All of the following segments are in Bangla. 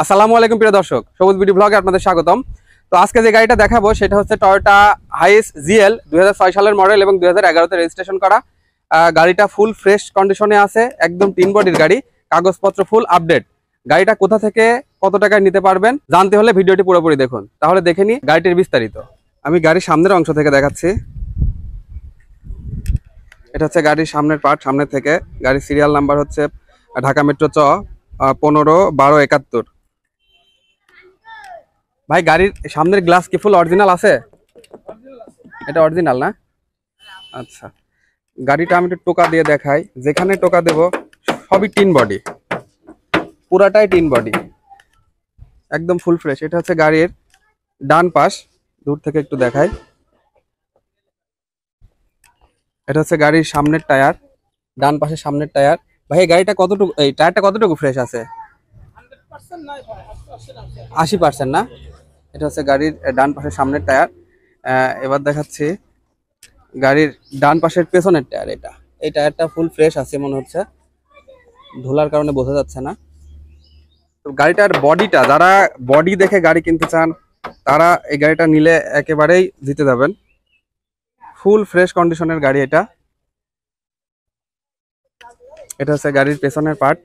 আসসালামু আলাইকুম প্রিয় দর্শক, সবুজ বিডি ব্লগে আপনাদের স্বাগতম। তো আজকে যে গাড়িটা দেখাবো সেটা হচ্ছে টয়োটা হাইস জিএল 2006 সালের মডেল এবং 2011তে রেজিস্ট্রেশন করা। গাড়িটা ফুল ফ্রেশ কন্ডিশনে আছে, একদম তিন বডির গাড়ি, কাগজপত্র ফুল আপডেট। গাড়িটা কোথা থেকে কত টাকায় নিতে পারবেন জানতে হলে ভিডিওটি পুরোপুরি দেখুন। তাহলে দেখে নিই গাড়িটির বিস্তারিত। আমি গাড়ির সামনের অংশ থেকে দেখাচ্ছি। এটা হচ্ছে গাড়ির সামনের পার্ট, সামনে থেকে। গাড়ির সিরিয়াল নাম্বার হচ্ছে ঢাকা মেট্রো চ 15-12-71। ভাই, গাড়ির সামনের গ্লাস কি ফুল অরিজিনাল আছে? এটা অরিজিনাল না? আচ্ছা, গাড়িটা আমি একটু টোকা দিয়ে দেখাই। যেখানে টোকা দেব সবই টিন বডি, পুরাটাই টিন বডি, একদম ফুল ফ্রেশ। এটা হচ্ছে গাড়ির ডান পাশ, দূর থেকে একটু দেখাই। এটা হচ্ছে গাড়ির সামনের টায়ার, ডান পাশের সামনের টায়ার। ভাই, এই গাড়িটা কতটুকু, এই টায়ারটা কতটুকু ফ্রেশ আছে? 80% না? এটা হচ্ছে গাড়ির ডান পাশের সামনের টায়ার। এবার দেখাচ্ছি গাড়ির ডান পাশের পেছনের টায়ার। এই টায়ারটা ফুল ফ্রেশ আছে মনে হচ্ছে, ধুলার কারণে বোঝা যাচ্ছে না। তো গাড়িটার বডিটা, যারা বডি দেখে গাড়ি কিনতে চান তারা এই গাড়িটা নিলে একেবারেই জিতে যাবেন। ফুল ফ্রেশ কন্ডিশনের গাড়ি এটা। এটা হচ্ছে গাড়ির পেছনের পার্ট,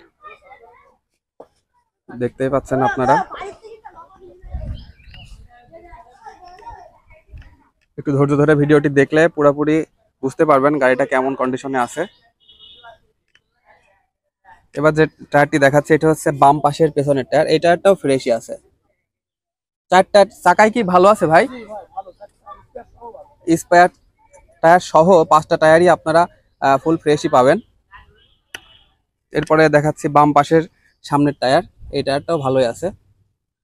দেখতেই পাচ্ছেন আপনারা। একটু ধৈর্য ধরে ভিডিওটি দেখলে পুরোপুরি বুঝতে পারবেন গাড়িটা কেমন কন্ডিশনে আছে। এবার যে টায়ারটি দেখাচ্ছে এটা হচ্ছে বাম পাশের পেছনের টায়ার। এই টায়ারটাও ফ্রেশই আছে। চারটা চাকাই কি ভালো আছে ভাই? স্পেয়ার টায়ার সহ 5টা টায়ারই আপনারা ফুল ফ্রেশই পাবেন। এরপরে দেখাচ্ছি বাম পাশের সামনের টায়ার। এই টায়ারটাও ভালোই আছে।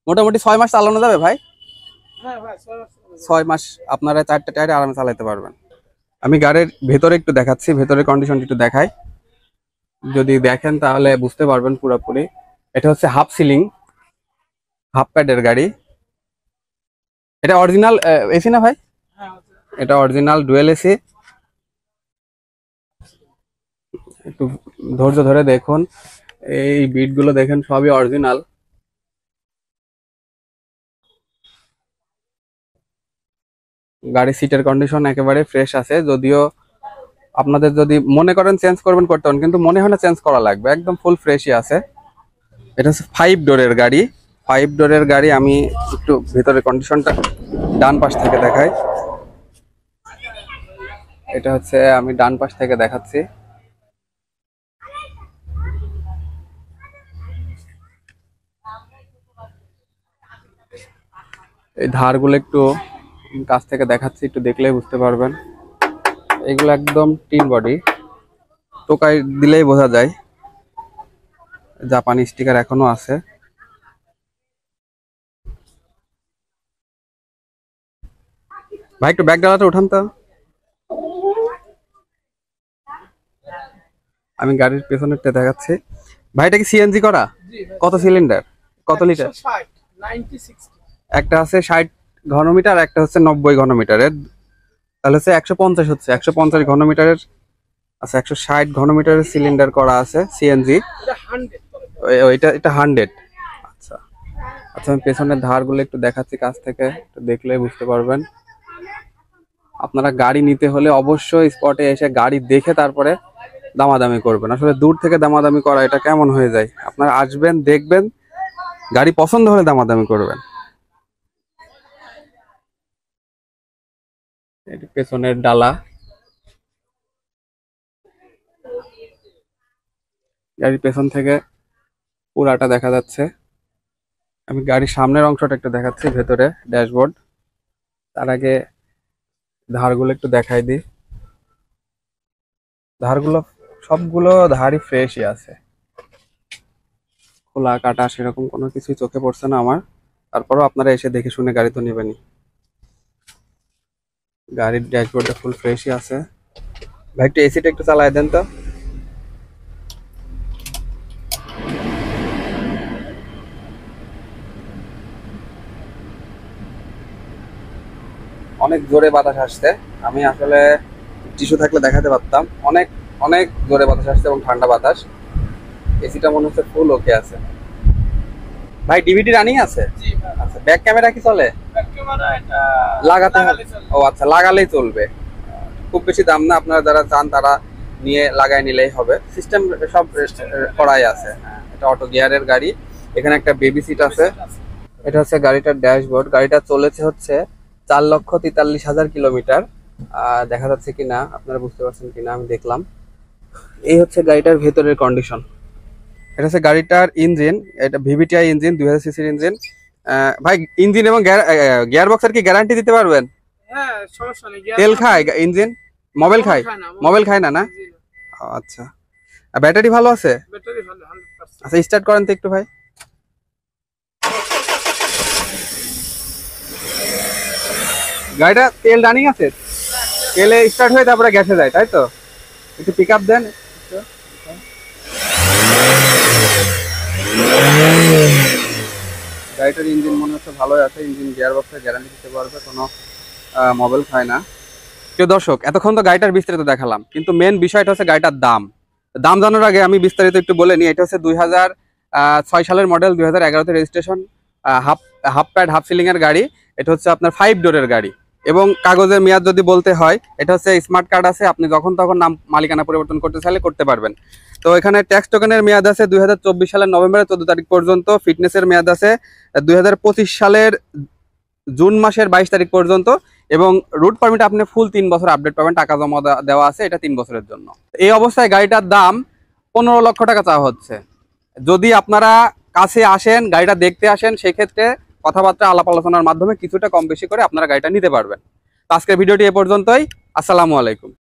মোটামুটি 6 মাস চালানো যাবে ভাই? 6 মাস আপনারা 4টা টায়ারে আরামে চালাতে পারবেন। আমি গাড়ির ভেতরে একটু দেখাচ্ছি, ভেতরের কন্ডিশনটি একটু দেখাই। যদি দেখেন তাহলে বুঝতে পারবেন পুরোপুরি। এটা হচ্ছে হাফ সিলিং, হাফ প্যাডের গাড়ি। এটা অরিজিনাল এসি না ভাই? এটা অরিজিনাল ডুয়েল এসি। একটু ধৈর্য ধরে দেখুন, এই বিটগুলো দেখেন সবই অরিজিনাল। গাড়ির সিটের কন্ডিশন একেবারে ফ্রেশ আছে। যদিও আপনাদের যদি মনে করেন চেঞ্জ করবেন করতে পারেন, কিন্তু মনে হয় না চেঞ্জ করা লাগবে, একদম ফুল ফ্রেশই আছে। এটা হচ্ছে 5 ডোরের গাড়ি। 5 ডোরের গাড়ি। আমি একটু ভেতরের কন্ডিশনটা ডান পাশ থেকে দেখাই। এটা হচ্ছে আমি ডান পাশ থেকে দেখাচ্ছি। এই ধারগুলো একটু কাছ থেকে দেখাচ্ছি, একটু দেখলেই বুঝতে পারবেন। এগুলো একদম টিন বডি, টোকাই দিলেই বোঝা যায়। জাপানি স্টিকার এখনো আছে। ভাই, একটু ব্যাক ডালাটা উঠান তো। আমি গাড়ির পেছনেরটা দেখাচ্ছি। ভাই, এটা কি সিএনজি করা? কত সিলিন্ডার, কত লিটার? একটা আছে 60 ঘনমিটার, একটা হচ্ছে 90 ঘনমিটারের। তাহলে হচ্ছে 150 হচ্ছে, 150 ঘনমিটারের। আচ্ছা, 160 ঘনমিটারের সিলিন্ডার করা আছে সিএনজি। এটা 100। আচ্ছা আচ্ছা, আমি পেছনের ধারগুলো একটু দেখাচ্ছি কাছ থেকে, একটু দেখলে বুঝতে পারবেন। আপনারা গাড়ি নিতে হলে অবশ্যই স্পটে এসে গাড়ি দেখে তারপরে দামাদামি করবেন। আসলে দূর থেকে দামাদামি করা এটা কেমন হয়ে যায়। আপনারা আসবেন, দেখবেন, গাড়ি পছন্দ হলে দামাদামি করবেন। এটি পেছনের ডালা। গাড়ির পেছন থেকে পুরাটা দেখা যাচ্ছে। আমি গাড়ির সামনের অংশটা একটু দেখাচ্ছি, ভেতরে ড্যাশবোর্ড। তার আগে ধারগুলো একটু দেখাই দিই। ধারগুলো সবগুলো ধারই ফ্রেশই আছে, খোলা কাটা সেরকম কোনো কিছুই চোখে পড়ছে না আমার। তারপরও আপনারা এসে দেখে শুনে গাড়ি তো নেবেনই। গাড়ির ড্যাশবোর্ডটা ফুল ফ্রেশই আছে। ভাই, একটু এসিটা একটু চালায় দেন তো। অনেক জোরে বাতাস আসছে। আমি আসলে টিস্যু থাকলে দেখাতে পারতাম। অনেক অনেক জোরে বাতাস আসছে এবং ঠান্ডা বাতাস। এসিটা মনে হচ্ছে ফুল ওকে আছে। ভাই ডিভিডি রানিং আছে? জি ভাই। আচ্ছা, ব্যাক ক্যামেরা কি চলে? ব্যাক ক্যামেরা এটা লাগাতে হবে? লাগালে চলে। ও আচ্ছা, লাগালেই চলবে। খুব বেশি দাম না, আপনারা যারা চান তারা নিয়ে লাগাই নিলেই হবে। সিস্টেম সব করাই আছে। হ্যাঁ, এটা অটো গিয়ারের গাড়ি। এখানে একটা বেবি সিট আছে। এটা হচ্ছে গাড়িটার ড্যাশবোর্ড। গাড়িটা চলেছে হচ্ছে 4,43,000 কিলোমিটার। দেখা যাচ্ছে কিনা, আপনারা বুঝতে পারছেন কিনা আমি দেখলাম। এই হচ্ছে গাড়িটার ভেতরের কন্ডিশন। এটা হচ্ছে গাড়িটার ইঞ্জিন, এটা ভিভিটিআই ইঞ্জিন, 2000 সিসির ইঞ্জিন। ভাই ইঞ্জিন এবং গিয়ার বক্সের কি গ্যারান্টি দিতে পারবেন? হ্যাঁ, সমস্যা নেই। তেল খায় ইঞ্জিন? মোবাইল খায়? মোবাইল খায় না না? জি না। ও, আচ্ছা। ব্যাটারি ভালো আছে? ব্যাটারি ভালো 100%। আচ্ছা, স্টার্ট করেন তো একটু ভাই। গাড়িটা তেল রানিং আছে? তেলে স্টার্ট হয়ে তারপরে গ্যাসে যায়, তাই তো? একটু পিক আপ দেন। গাড়িটার ইঞ্জিন মনে হচ্ছে ভালোই আছে। ইঞ্জিন গিয়ার বক্সের গ্যারান্টি দিতে পারবে, কোনো মোবাইল খায় না। প্রিয় দর্শক, এতক্ষণ তো গাড়িটার বিস্তারিত দেখালাম, কিন্তু মেন বিষয়টা হচ্ছে গাড়িটার দাম। দাম জানার আগে আমি বিস্তারিত একটু বলে নিই। এটা হচ্ছে 2006 সালের মডেল, 2011তে registration, half half pad half ceiling এর গাড়ি। এটা হচ্ছে আপনার 5 ডোরের গাড়ি, এবং কাগজের মেয়াদ যদি বলতে হয়, এটা হচ্ছে স্মার্ট কার্ড আছে, আপনি যখন তখন নাম মালিকানা পরিবর্তন করতে চাইলে করতে পারবেন। তো এখানে ট্যাক্স টোকেনের মেয়াদ আছে 2024 সালের নভেম্বরের 14 তারিখ পর্যন্ত। ফিটনেসের মেয়াদ আছে 2025 সালের জুন মাসের 22 তারিখ পর্যন্ত। এবং রুট পারমিট আপনি ফুল 3 বছর আপডেট পাবেন, টাকা জমা দেওয়া আছে, এটা 3 বছরের জন্য। এই অবস্থায় গাড়িটার দাম 15 লক্ষ টাকা চাওয়া হচ্ছে। যদি আপনারা কাছে আসেন, গাড়িটা দেখতে আসেন, সেক্ষেত্রে কথাবার্তা আলাপ আলোচনার মাধ্যমে কিছুটা কম বেশি করে আপনারা গাড়িটা নিতে পারবেন। তো আজকের ভিডিওটি এ পর্যন্তই। আসসালামু আলাইকুম।